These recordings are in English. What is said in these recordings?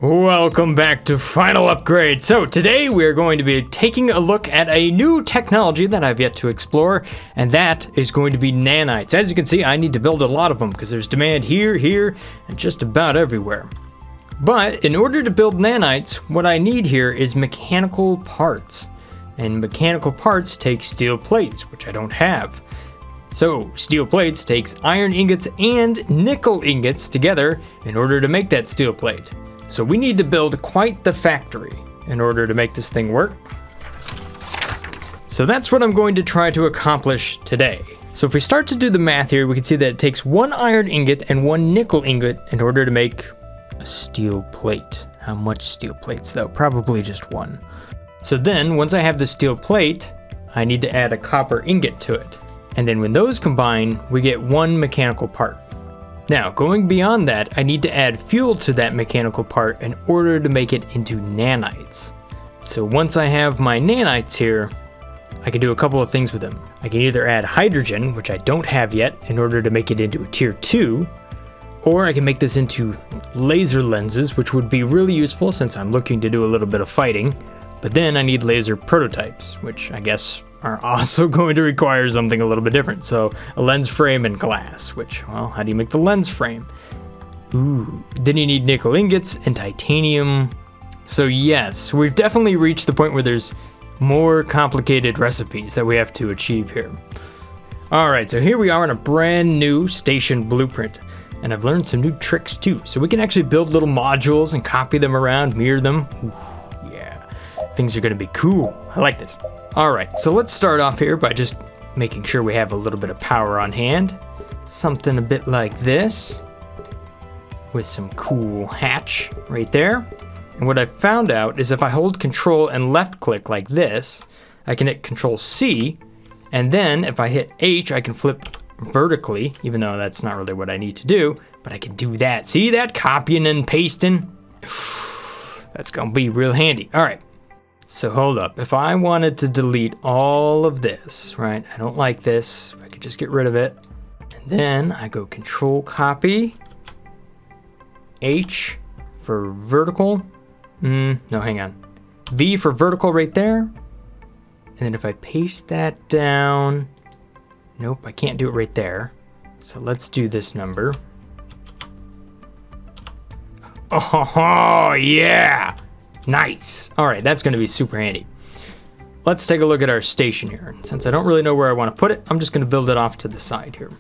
Welcome back to Final Upgrade. So today we are going to be taking a look at a new technology that I've yet to explore, and that is going to be nanites. As you can see, I need to build a lot of them because there's demand here, and just about everywhere. But in order to build nanites, what I need here is mechanical parts. And mechanical parts take steel plates, which I don't have. So steel plates takes iron ingots and nickel ingots together in order to make that steel plate. So we need to build quite the factory in order to make this thing work. So that's what I'm going to try to accomplish today. So if we start to do the math here, we can see that it takes one iron ingot and one nickel ingot in order to make a steel plate. How much steel plates though? Probably just one. So then once I have the steel plate, I need to add a copper ingot to it. And then when those combine, we get one mechanical part. Now, going beyond that, I need to add fuel to that mechanical part in order to make it into nanites. So once I have my nanites here, I can do a couple of things with them. I can either add hydrogen, which I don't have yet, in order to make it into a tier 2, or I can make this into laser lenses, which would be really useful since I'm looking to do a little bit of fighting. But then I need laser prototypes, which I guess are also going to require something a little bit different. So a lens frame and glass, which, well, how do you make the lens frame? Ooh, then you need nickel ingots and titanium. So yes, we've definitely reached the point where there's more complicated recipes that we have to achieve here. All right, so here we are in a brand new station blueprint. And I've learned some new tricks too. So we can actually build little modules and copy them around, mirror them. Ooh, yeah, things are gonna be cool. I like this. All right, so let's start off here by just making sure we have a little bit of power on hand. Something a bit like this, with some cool hatch right there. And what I found out is if I hold Control and left click like this, I can hit Control C, and then if I hit H, I can flip vertically, even though that's not really what I need to do, but I can do that. See that? Copying and pasting? That's gonna be real handy. All right. So hold up, if I wanted to delete all of this, right? I don't like this, I could just get rid of it. And then I go Control Copy, H for vertical, no, hang on. V for vertical right there. And then if I paste that down, nope, I can't do it right there. So let's do this number. Oh, yeah. Nice. All right, that's gonna be super handy. Let's take a look at our station here. Since I don't really know where I want to put it, I'm just gonna build it off to the side here.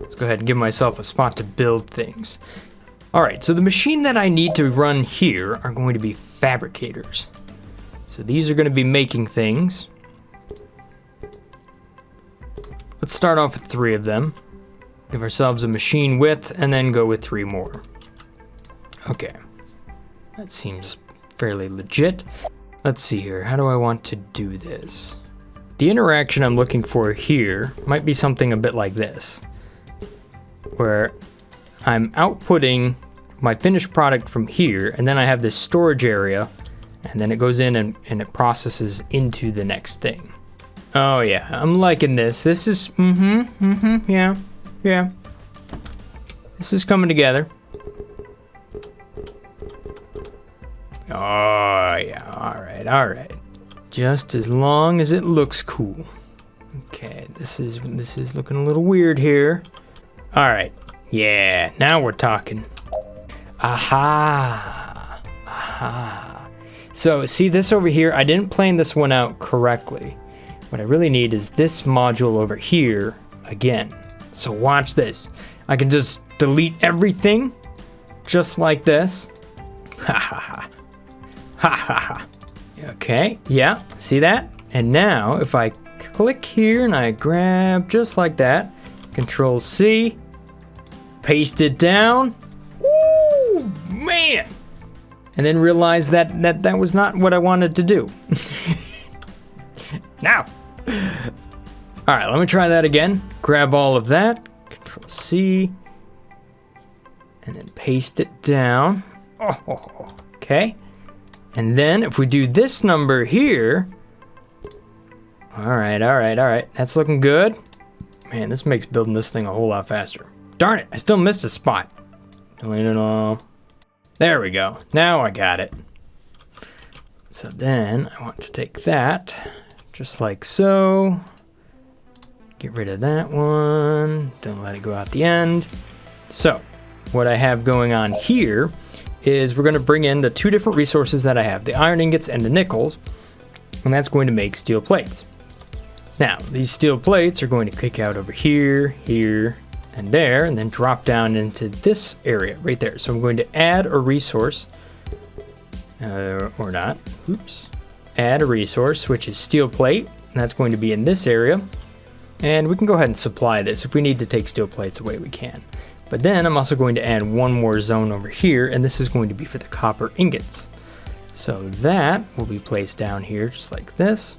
Let's go ahead and give myself a spot to build things. All right, so the machine that I need to run here are going to be fabricators. So these are gonna be making things. Let's start off with 3 of them. Give ourselves a machine width and then go with 3 more. Okay, that seems fairly legit. Let's see here, how do I want to do this? The interaction I'm looking for here might be something a bit like this, where I'm outputting my finished product from here, and then I have this storage area, and then it goes in and it processes into the next thing. Oh yeah, I'm liking this. This is, yeah. This is coming together. Oh yeah, all right. Just as long as it looks cool. Okay, this is looking a little weird here. All right, yeah, now we're talking. Aha. So see this over here, I didn't plan this one out correctly. What I really need is this module over here again. So watch this. I can just delete everything just like this. Ha ha ha. Ha ha ha. Okay, yeah, see that? And now if I click here and I grab just like that, Control C, paste it down. Ooh, man. And then realize that was not what I wanted to do. Now. All right, let me try that again. Grab all of that, Control C, and then paste it down. Oh, okay. And then if we do this number here, all right. That's looking good. Man, this makes building this thing a whole lot faster. Darn it, I still missed a spot. Delete it all. There we go. Now I got it. So then I want to take that, just like so. Get rid of that one. Don't let it go out the end. So what I have going on here is we're going to bring in the two different resources that I have, the iron ingots and the nickels, and that's going to make steel plates. Now, these steel plates are going to kick out over here, here, and there, and then drop down into this area right there. So I'm going to add a resource, or not, oops. Add a resource, which is steel plate, and that's going to be in this area. And we can go ahead and supply this. If we need to take steel plates away, we can. But then I'm also going to add one more zone over here, and this is going to be for the copper ingots. So that will be placed down here just like this,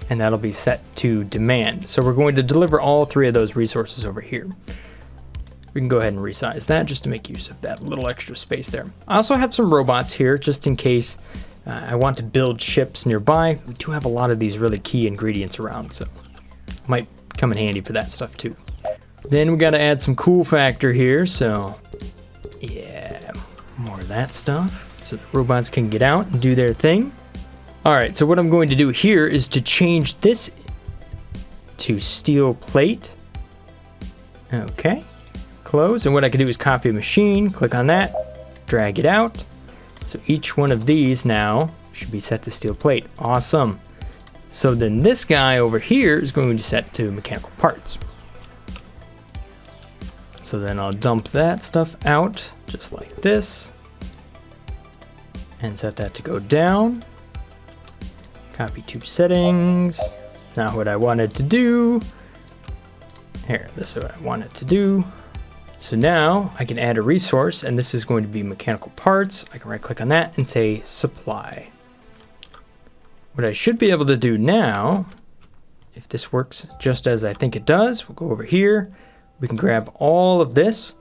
and that'll be set to demand. So we're going to deliver all three of those resources over here. We can go ahead and resize that just to make use of that little extra space there. I also have some robots here just in case I want to build ships nearby. We do have a lot of these really key ingredients around, so might come in handy for that stuff too. Then we got to add some cool factor here, so yeah, more of that stuff so the robots can get out and do their thing. All right, so what I'm going to do here is to change this to steel plate. Okay, close, and what I can do is copy a machine, click on that, drag it out. So each one of these now should be set to steel plate. Awesome. So then this guy over here is going to set to mechanical parts. So then I'll dump that stuff out just like this and set that to go down. Copy two settings. Not what I wanted to do. Here, this is what I wanted to do. So now I can add a resource, and this is going to be mechanical parts. I can right click on that and say supply. What I should be able to do now, if this works just as I think it does, we'll go over here. We can grab all of this.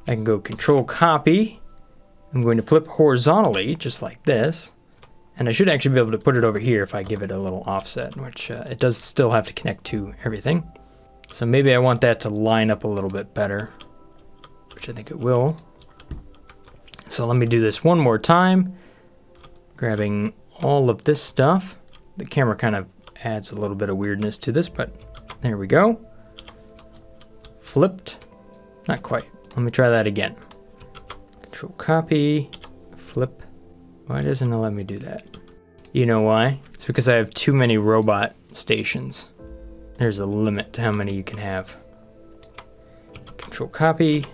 I can go control copy. I'm going to flip horizontally just like this. And I should actually be able to put it over here if I give it a little offset, which it does still have to connect to everything. So maybe I want that to line up a little bit better, which I think it will. So let me do this one more time. Grabbing all of this stuff. The camera kind of adds a little bit of weirdness to this, but there we go. Flipped. Not quite. Let me try that again. Control copy, flip. Why doesn't it let me do that? You know why? It's because I have too many robot stations. There's a limit to how many you can have. Control copy.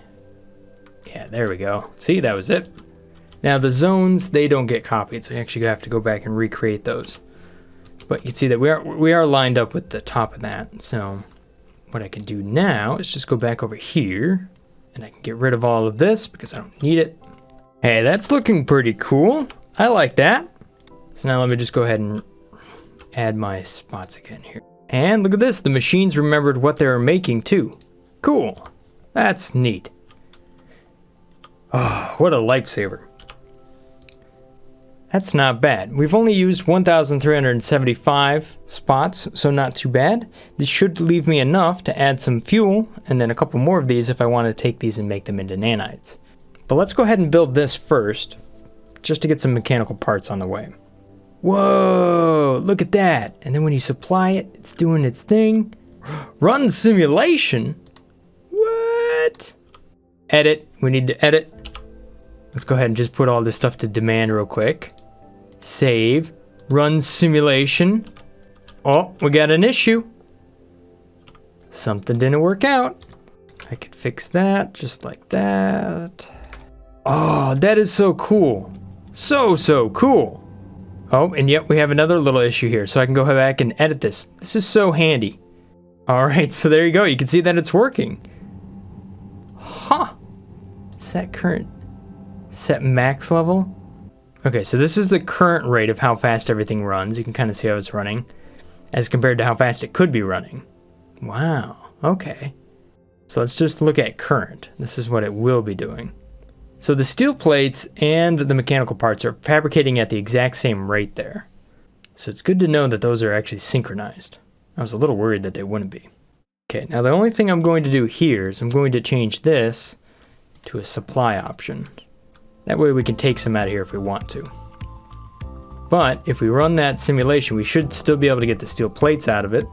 Yeah, there we go. See, that was it. Now the zones, they don't get copied, so you actually have to go back and recreate those. But you can see that we are lined up with the top of that. So what I can do now is just go back over here, and I can get rid of all of this because I don't need it. Hey, that's looking pretty cool. I like that. So now let me just go ahead and add my spots again here. And look at this, the machines remembered what they were making too. Cool. That's neat. Oh, what a lifesaver. That's not bad. We've only used 1,375 spots, so not too bad. This should leave me enough to add some fuel, and then a couple more of these if I want to take these and make them into nanites. But let's go ahead and build this first, just to get some mechanical parts on the way. Whoa, look at that. And then when you supply it, it's doing its thing. Run simulation? What? Edit, we need to edit. Let's go ahead and just put all this stuff to demand real quick. Save, run simulation. Oh, we got an issue. Something didn't work out. I could fix that just like that. Oh, that is so cool. So cool. Oh, and yet we have another little issue here, so I can go back and edit this. This is so handy. All right, so there you go. You can see that it's working. Huh. Set current. Set max level. Okay, so this is the current rate of how fast everything runs. You can kind of see how it's running as compared to how fast it could be running. Wow, okay. So let's just look at current. This is what it will be doing. So the steel plates and the mechanical parts are fabricating at the exact same rate there. So it's good to know that those are actually synchronized. I was a little worried that they wouldn't be. Okay, now the only thing I'm going to do here is I'm going to change this to a supply option. That way we can take some out of here if we want to. But if we run that simulation, we should still be able to get the steel plates out of it,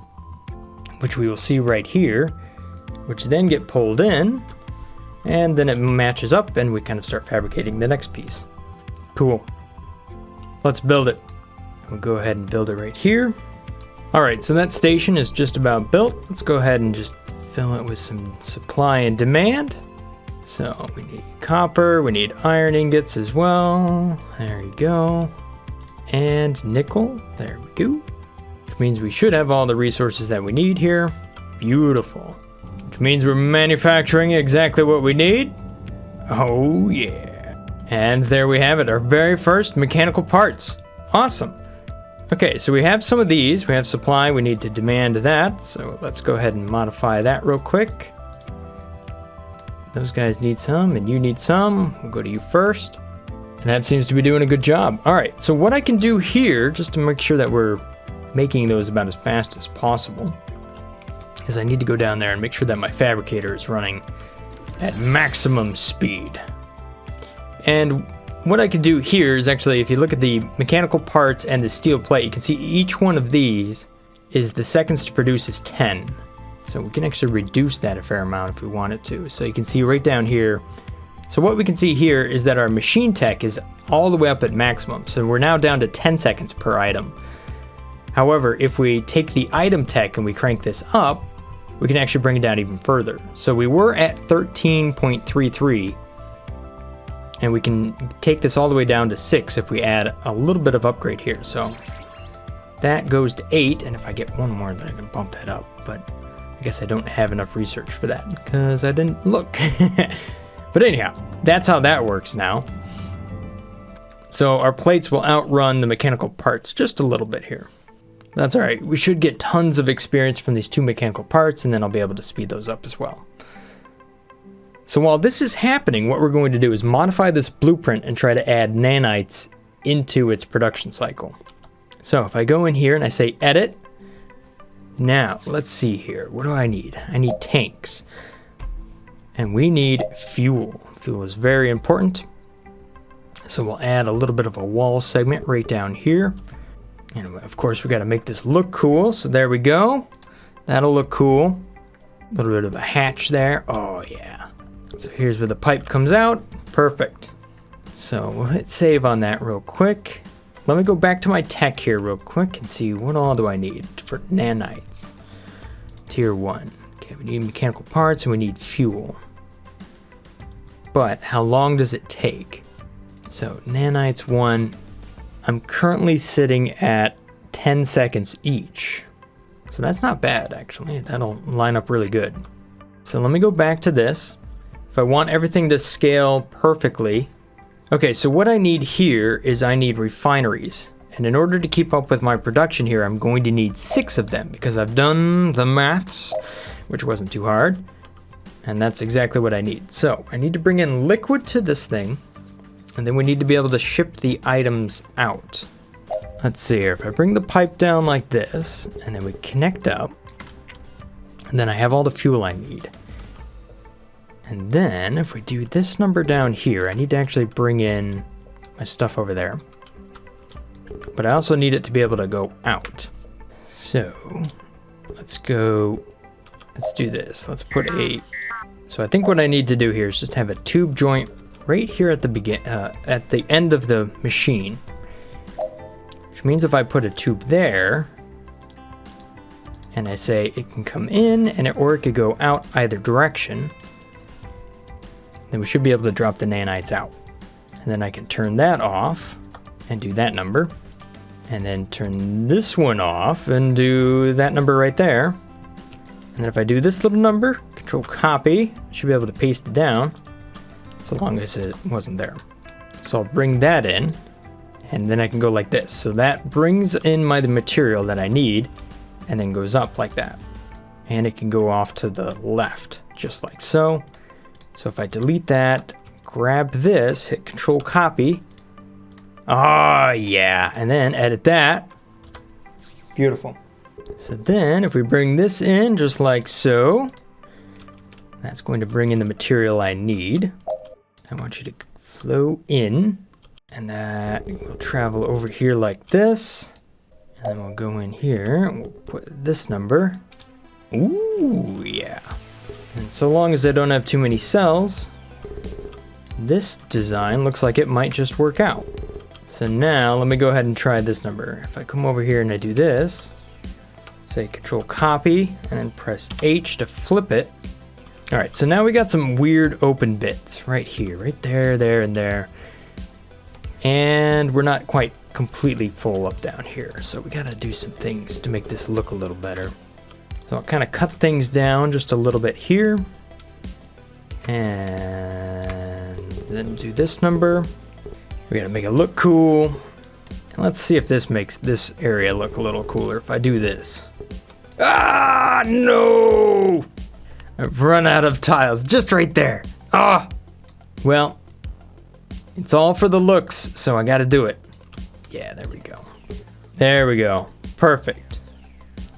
which we will see right here, which then get pulled in, and then it matches up and we kind of start fabricating the next piece. Cool. Let's build it. We'll go ahead and build it right here. All right, so that station is just about built. Let's go ahead and just fill it with some supply and demand. So we need copper, we need iron ingots as well. There you go. And nickel, there we go. Which means we should have all the resources that we need here. Beautiful. Which means we're manufacturing exactly what we need. Oh yeah. And there we have it, our very first mechanical parts. Awesome. Okay, so we have some of these. We have supply, we need to demand that. So let's go ahead and modify that real quick. Those guys need some and you need some. We'll go to you first. And that seems to be doing a good job. All right, so what I can do here, just to make sure that we're making those about as fast as possible, is I need to go down there and make sure that my fabricator is running at maximum speed. And what I could do here is actually, if you look at the mechanical parts and the steel plate, you can see each one of these is the seconds to produce is 10. So we can actually reduce that a fair amount if we wanted to. So you can see right down here. So what we can see here is that our machine tech is all the way up at maximum. So we're now down to 10 seconds per item. However, if we take the item tech and we crank this up, we can actually bring it down even further. So we were at 13.33, and we can take this all the way down to 6 if we add a little bit of upgrade here. So that goes to 8, and if I get one more, then I can bump that up. But I guess I don't have enough research for that because I didn't look. But anyhow, that's how that works now. So our plates will outrun the mechanical parts just a little bit here. That's all right. We should get tons of experience from these two mechanical parts, and then I'll be able to speed those up as well. So while this is happening, what we're going to do is modify this blueprint and try to add nanites into its production cycle. So if I go in here and I say edit, now let's see here. What do I need? I need tanks. And we need fuel. Fuel is very important. So we'll add a little bit of a wall segment right down here. And of course we got to make this look cool. So there we go. That'll look cool. A little bit of a hatch there. Oh yeah. So here's where the pipe comes out. Perfect. So we'll hit save on that real quick. Let me go back to my tech here real quick and see what all do I need for nanites. Tier 1. Okay, we need mechanical parts and we need fuel. But how long does it take? So nanites 1, I'm currently sitting at 10 seconds each. So that's not bad actually. That'll line up really good. So let me go back to this. If I want everything to scale perfectly. Okay, so what I need here is I need refineries. And in order to keep up with my production here, I'm going to need 6 of them because I've done the maths, which wasn't too hard. And that's exactly what I need. So I need to bring in liquid to this thing. And then we need to be able to ship the items out. Let's see here. If I bring the pipe down like this, and then we connect up, and then I have all the fuel I need. And then if we do this number down here, I need to actually bring in my stuff over there. But I also need it to be able to go out. So let's do this. Let's put so I think what I need to do here is just have a tube joint right here at the end of the machine. Which means if I put a tube there, and I say it can come in or it could go out either direction, then we should be able to drop the nanites out. And then I can turn that off and do that number. And then turn this one off and do that number right there. And then if I do this little number, control copy, I should be able to paste it down so long as it wasn't there. So I'll bring that in and then I can go like this. So that brings in the material that I need and then goes up like that. And it can go off to the left, just like so. So if I delete that, grab this, hit control copy. Oh yeah, and then edit that. Beautiful. So then if we bring this in just like so, that's going to bring in the material I need. I want you to flow in, and that will travel over here like this. And then we'll go in here and we'll put this number. Ooh, yeah. And so long as I don't have too many cells, this design looks like it might just work out. So now let me go ahead and try this number. If I come over here and I do this, say control copy, and then press H to flip it. All right, so now we got some weird open bits right here, right there, there, and there. And we're not quite completely full up down here. So we gotta do some things to make this look a little better. So I'll kind of cut things down just a little bit here. And then do this number. We gotta make it look cool. And let's see if this makes this area look a little cooler if I do this. Ah, no! I've run out of tiles just right there. Ah! Well, it's all for the looks, so I gotta do it. Yeah, there we go. There we go. Perfect.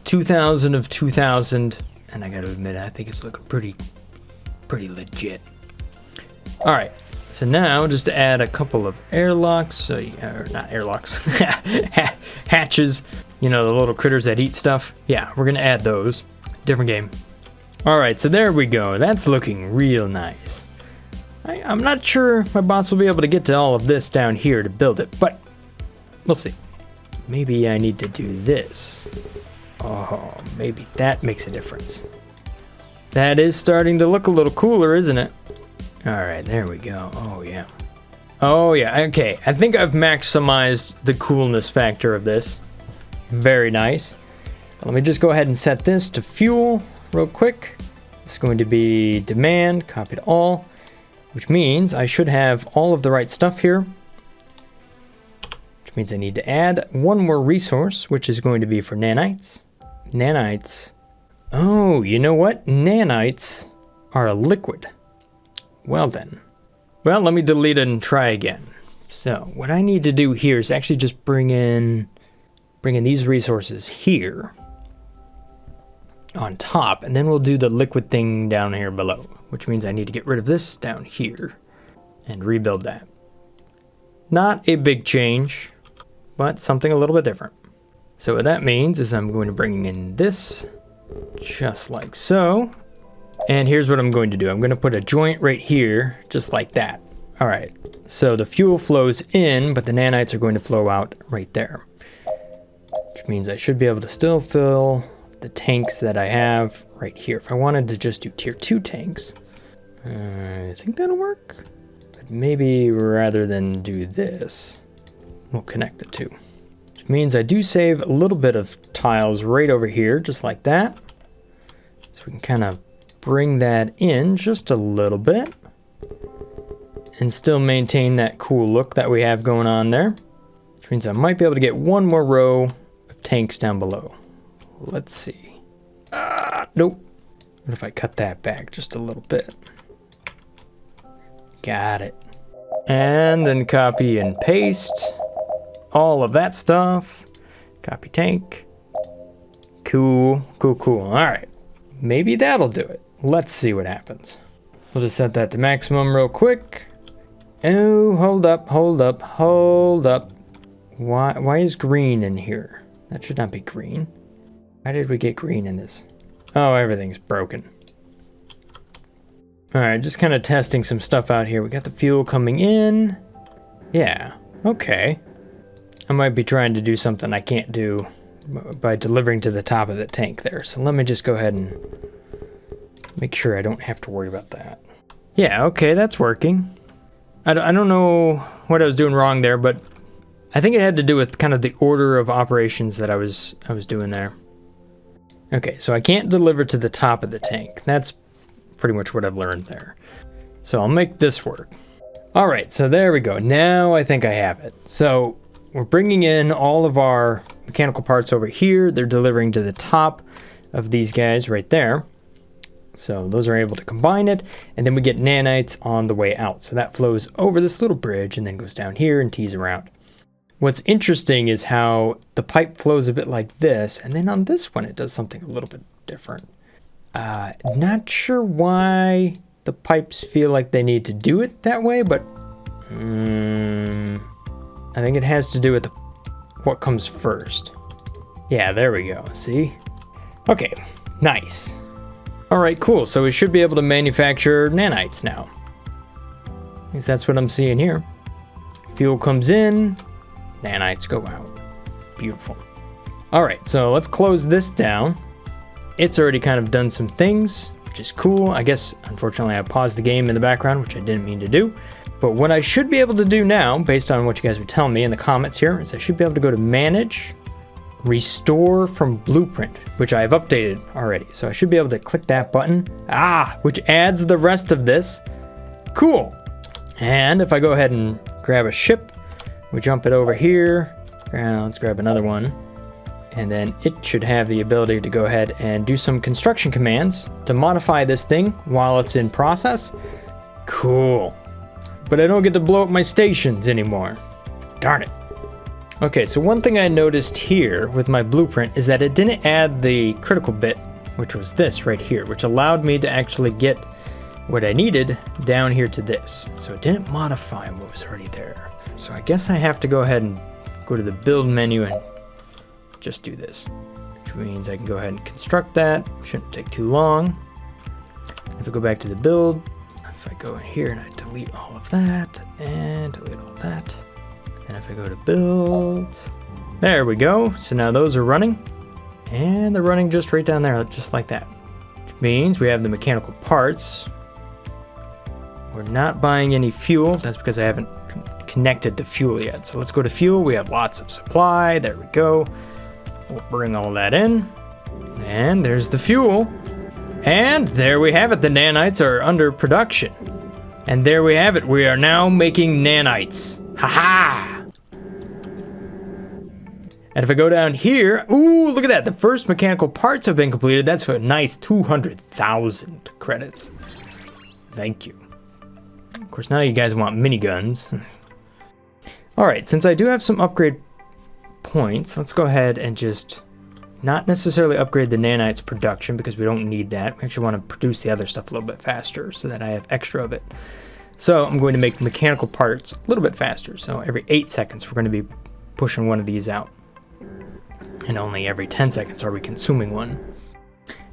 2000 of 2000. And I gotta admit, I think it's looking pretty legit. All right. So now, just to add a couple of airlocks, or not airlocks, hatches, you know, the little critters that eat stuff. Yeah, we're gonna add those. Different game. All right, so there we go. That's looking real nice. I'm not sure my bots will be able to get to all of this down here to build it, but we'll see. Maybe I need to do this. Oh, maybe that makes a difference. That is starting to look a little cooler, isn't it? All right, there we go. Oh, yeah. Oh, yeah. Okay, I think I've maximized the coolness factor of this. Very nice. Let me just go ahead and set this to fuel real quick. It's going to be demand, copy to all, which means I should have all of the right stuff here. Which means I need to add one more resource, which is going to be for nanites. Nanites. Oh, you know what? Nanites are a liquid. Well then. Well, let me delete it and try again. So what I need to do here is actually just bring in these resources here on top, and then we'll do the liquid thing down here below, which means I need to get rid of this down here and rebuild that. Not a big change, but something a little bit different. So what that means is I'm going to bring in this just like so. And here's what I'm going to do. I'm going to put a joint right here, just like that. All right, so the fuel flows in, but the nanites are going to flow out right there. Which means I should be able to still fill the tanks that I have right here. If I wanted to just do tier 2 tanks, I think that'll work. But maybe rather than do this, we'll connect the two. Which means I do save a little bit of tiles right over here, just like that. So we can kind of bring that in just a little bit and still maintain that cool look that we have going on there, which means I might be able to get one more row of tanks down below. Let's see. Nope. What if I cut that back just a little bit? Got it. And then copy and paste all of that stuff. Copy tank. Cool, cool, cool. All right. Maybe that'll do it. Let's see what happens. We'll just set that to maximum real quick. Oh, hold up, hold up, hold up. Why is green in here? That should not be green. Why did we get green in this? Oh, everything's broken. All right, just kind of testing some stuff out here. We got the fuel coming in. Yeah, okay. I might be trying to do something I can't do by delivering to the top of the tank there. So let me just go ahead and make sure I don't have to worry about that. Yeah, okay, that's working. I don't know what I was doing wrong there, but I think it had to do with kind of the order of operations that I was doing there. Okay, so I can't deliver to the top of the tank. That's pretty much what I've learned there. So I'll make this work. All right, so there we go. Now I think I have it. So we're bringing in all of our mechanical parts over here. They're delivering to the top of these guys right there. So those are able to combine it, and then we get nanites on the way out. So that flows over this little bridge and then goes down here and tees around. What's interesting is how the pipe flows a bit like this, and then on this one it does something a little bit different. Not sure why the pipes feel like they need to do it that way, but I think it has to do with what comes first. Yeah, there we go. See? Okay, nice. All right, cool. So we should be able to manufacture nanites now. At least that's what I'm seeing here. Fuel comes in, nanites go out. Beautiful. All right, so let's close this down. It's already kind of done some things, which is cool. I guess, unfortunately, I paused the game in the background, which I didn't mean to do. But what I should be able to do now, based on what you guys were telling me in the comments here, is I should be able to go to Manage, Restore from Blueprint, which I have updated already. So I should be able to click that button, which adds the rest of this. Cool. And if I go ahead and grab a ship, we jump it over here. Let's grab another one. And then it should have the ability to go ahead and do some construction commands to modify this thing while it's in process. Cool. But I don't get to blow up my stations anymore. Darn it. Okay, so one thing I noticed here with my blueprint is that it didn't add the critical bit, which was this right here, which allowed me to actually get what I needed down here to this. So it didn't modify what was already there. So I guess I have to go ahead and go to the build menu and just do this, which means I can go ahead and construct that. Shouldn't take too long. If I go back to the build, if I go in here and I delete all of that and delete all of that, and if I go to build, there we go. So now those are running, and they're running just right down there, just like that, which means we have the mechanical parts. We're not buying any fuel. That's because I haven't connected the fuel yet. So let's go to fuel. We have lots of supply. There we go. We'll bring all that in, and there's the fuel. And there we have it. The nanites are under production. And there we have it. We are now making nanites. Ha-ha! And if I go down here, ooh, look at that. The first mechanical parts have been completed. That's a nice 200,000 credits. Thank you. Of course, now you guys want miniguns. All right, since I do have some upgrade points, let's go ahead and just not necessarily upgrade the nanites production because we don't need that. We actually want to produce the other stuff a little bit faster so that I have extra of it. So I'm going to make mechanical parts a little bit faster. So every 8 seconds, we're going to be pushing one of these out. And only every 10 seconds are we consuming one.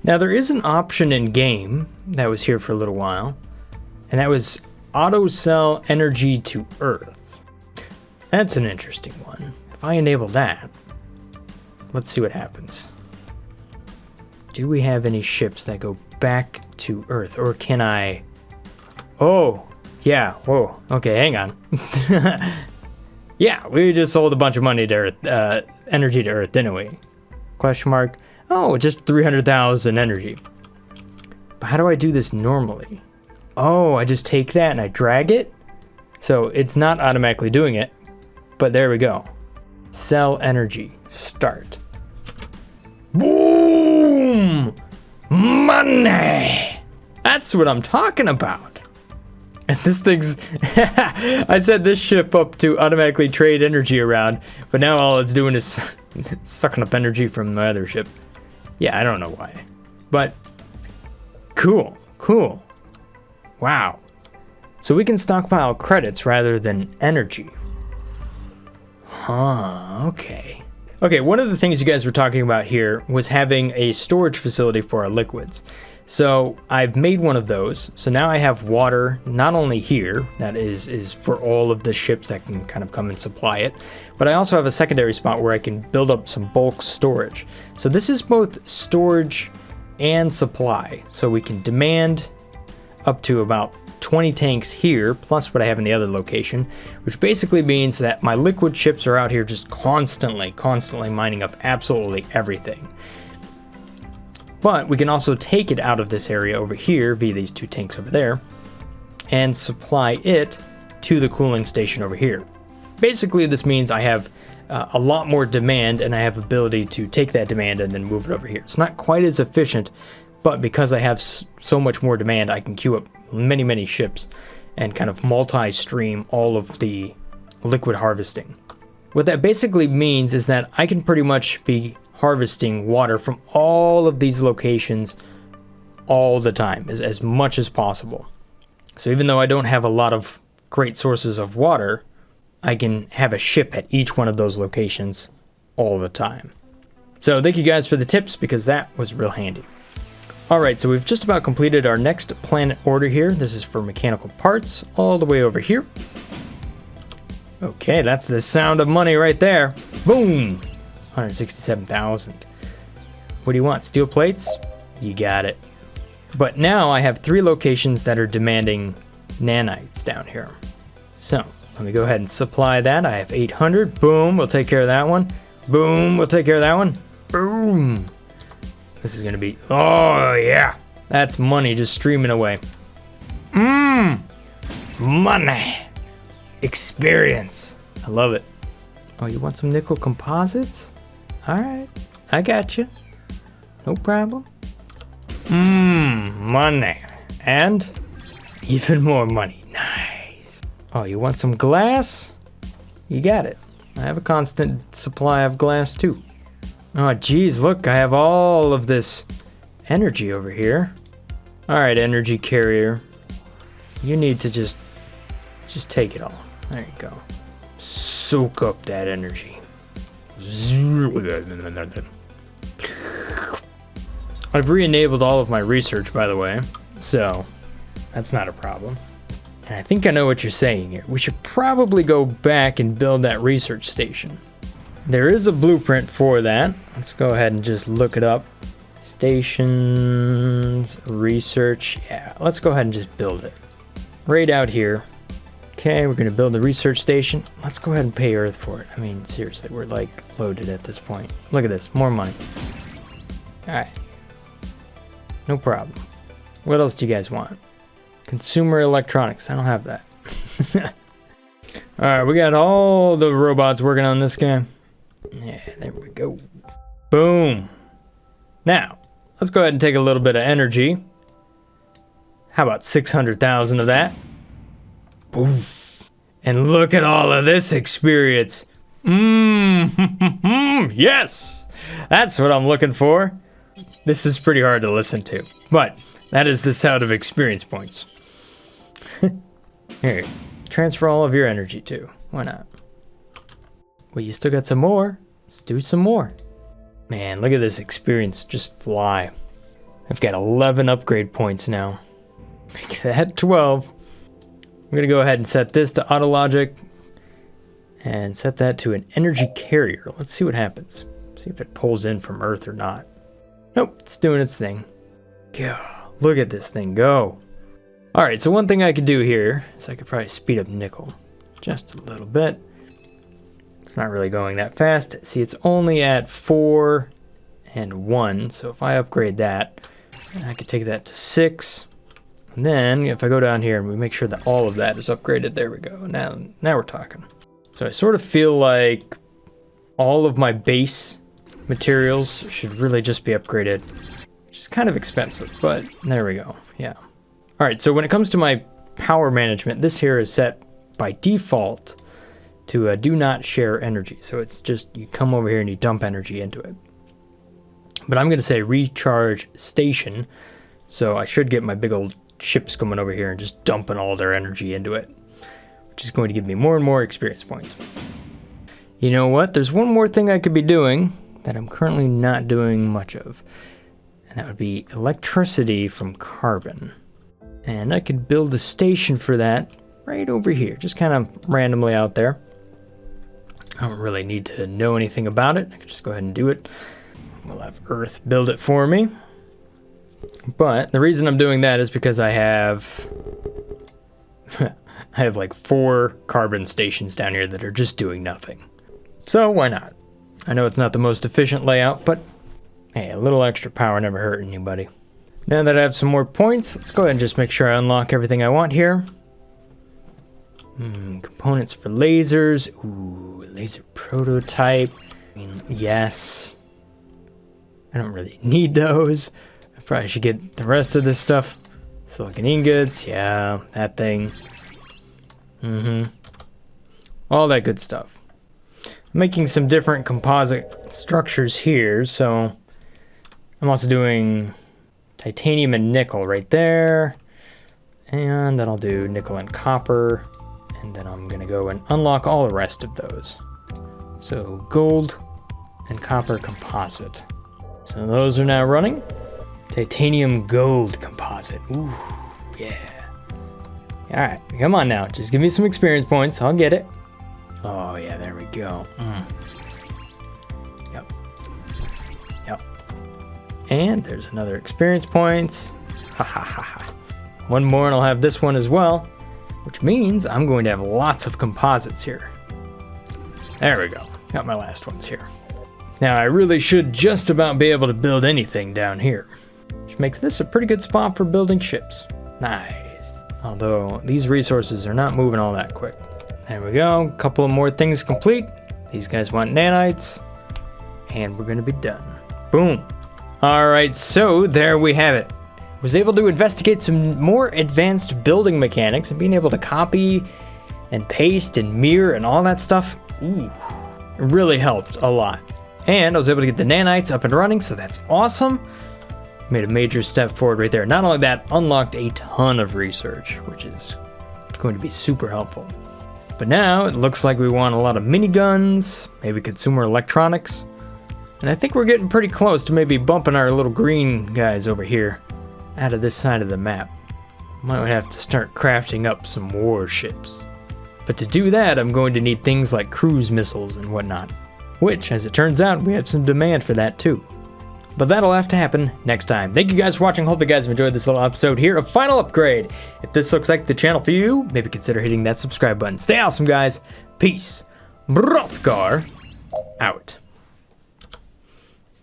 Now there is an option in game that was here for a little while, and that was auto sell energy to Earth. That's an interesting one. If I enable that, let's see what happens. Do we have any ships that go back to Earth, or can I? Oh, yeah, whoa, okay, hang on. Yeah, we just sold a bunch of money to Earth, energy to Earth, didn't we? Question mark. Oh, just 300,000 energy. But how do I do this normally? Oh, I just take that and I drag it. So it's not automatically doing it, but there we go. Sell energy, start. Boom! Money! That's what I'm talking about. And this thing's, I set this ship up to automatically trade energy around, but now all it's doing is sucking up energy from my other ship. Yeah, I don't know why, but cool, cool. Wow. So we can stockpile credits rather than energy. Huh, okay. Okay, one of the things you guys were talking about here was having a storage facility for our liquids. So I've made one of those. So now I have water, not only here, that is for all of the ships that can kind of come and supply it, but I also have a secondary spot where I can build up some bulk storage. So this is both storage and supply. So we can demand up to about 20 tanks here, plus what I have in the other location, which basically means that my liquid ships are out here just constantly mining up absolutely everything. But we can also take it out of this area over here via these 2 tanks over there and supply it to the cooling station over here. Basically, this means I have a lot more demand and I have ability to take that demand and then move it over here. It's not quite as efficient, but because I have so much more demand, I can queue up many ships and kind of multi-stream all of the liquid harvesting. What that basically means is that I can pretty much be harvesting water from all of these locations all the time, as much as possible. So even though I don't have a lot of great sources of water, I can have a ship at each one of those locations all the time. So thank you guys for the tips, because that was real handy. All right, so we've just about completed our next planet order here. This is for mechanical parts all the way over here. Okay, that's the sound of money right there. Boom! 167,000. What do you want? Steel plates? You got it. But now I have 3 locations that are demanding nanites down here. So let me go ahead and supply that. I have 800. Boom, we'll take care of that one. Boom, we'll take care of that one. Boom. This is gonna be, oh yeah. That's money just streaming away. Money. Experience. I love it. Oh, you want some nickel composites? All right, I got you. No problem. Money. And even more money. Nice. Oh, you want some glass? You got it. I have a constant supply of glass too. Oh, geez, look, I have all of this energy over here. All right, energy carrier. You need to just take it all. There you go. Soak up that energy. I've re-enabled all of my research, by the way, so that's not a problem. And I think I know what you're saying here. We should probably go back and build that research station. There is a blueprint for that. Let's go ahead and just look it up. Stations, research. Yeah, let's go ahead and just build it. Right out here. Okay, we're gonna build the research station. Let's go ahead and pay Earth for it. I mean, seriously, we're like loaded at this point. Look at this, more money. All right, no problem. What else do you guys want? Consumer electronics, I don't have that. All right, we got all the robots working on this guy. Yeah, there we go. Boom. Now, let's go ahead and take a little bit of energy. How about 600,000 of that? Boom. And look at all of this experience. Yes, that's what I'm looking for. This is pretty hard to listen to, but that is the sound of experience points. Here, transfer all of your energy too. Why not? Well, you still got some more. Let's do some more. Man, look at this experience just fly. I've got 11 upgrade points now. Make that 12. I'm gonna go ahead and set this to auto logic and set that to an energy carrier. Let's see what happens. See if it pulls in from Earth or not. Nope, it's doing its thing. God, look at this thing go. All right, so one thing I could do here is I could probably speed up nickel just a little bit. It's not really going that fast. See, it's only at 4 and 1. So if I upgrade that, I could take that to 6. And then if I go down here and we make sure that all of that is upgraded, there we go. Now we're talking. So I sort of feel like all of my base materials should really just be upgraded, which is kind of expensive, but there we go. Yeah. All right, so when it comes to my power management, this here is set by default to do not share energy. So it's just, you come over here and you dump energy into it. But I'm gonna say recharge station. So I should get my big old ships coming over here and just dumping all their energy into it, which is going to give me more and more experience points. You know what? There's one more thing I could be doing that I'm currently not doing much of, and that would be electricity from carbon. And I could build a station for that right over here, just kind of randomly out there. I don't really need to know anything about it. I can just go ahead and do it. We'll have Earth build it for me. But the reason I'm doing that is because I have I have like 4 carbon stations down here that are just doing nothing. So why not? I know it's not the most efficient layout, but hey, a little extra power never hurt anybody. Now that I have some more points, let's go ahead and just make sure I unlock everything I want here. Components for lasers. Ooh, laser prototype. I mean, yes. I don't really need those. I probably should get the rest of this stuff. Silicon ingots, yeah, that thing. All that good stuff. I'm making some different composite structures here, so I'm also doing titanium and nickel right there. And then I'll do nickel and copper And then I'm gonna go and unlock all the rest of those. So gold and copper composite. So those are now running. Titanium gold composite. Ooh, yeah. All right, come on now. Just give me some experience points. I'll get it. Oh yeah, there we go. Yep. And there's another experience points. Ha ha ha ha. One more and I'll have this one as well, which means I'm going to have lots of composites here. There we go. Got my last ones here. Now I really should just about be able to build anything down here, which makes this a pretty good spot for building ships. Nice. Although these resources are not moving all that quick. There we go. A couple of more things complete. These guys want nanites. And we're going to be done. Boom. All right, so there we have it. Was able to investigate some more advanced building mechanics and being able to copy and paste and mirror and all that stuff. Ooh, it really helped a lot. And I was able to get the nanites up and running, so that's awesome. Made a major step forward right there. Not only that, unlocked a ton of research, which is going to be super helpful. But now it looks like we want a lot of miniguns, maybe consumer electronics. And I think we're getting pretty close to maybe bumping our little green guys over here out of this side of the map. Might have to start crafting up some warships. But to do that, I'm going to need things like cruise missiles and whatnot. Which, as it turns out, we have some demand for that too. But that'll have to happen next time. Thank you guys for watching. Hope you guys have enjoyed this little episode here of Final Upgrade. If this looks like the channel for you, maybe consider hitting that subscribe button. Stay awesome, guys. Peace. Brothgar out.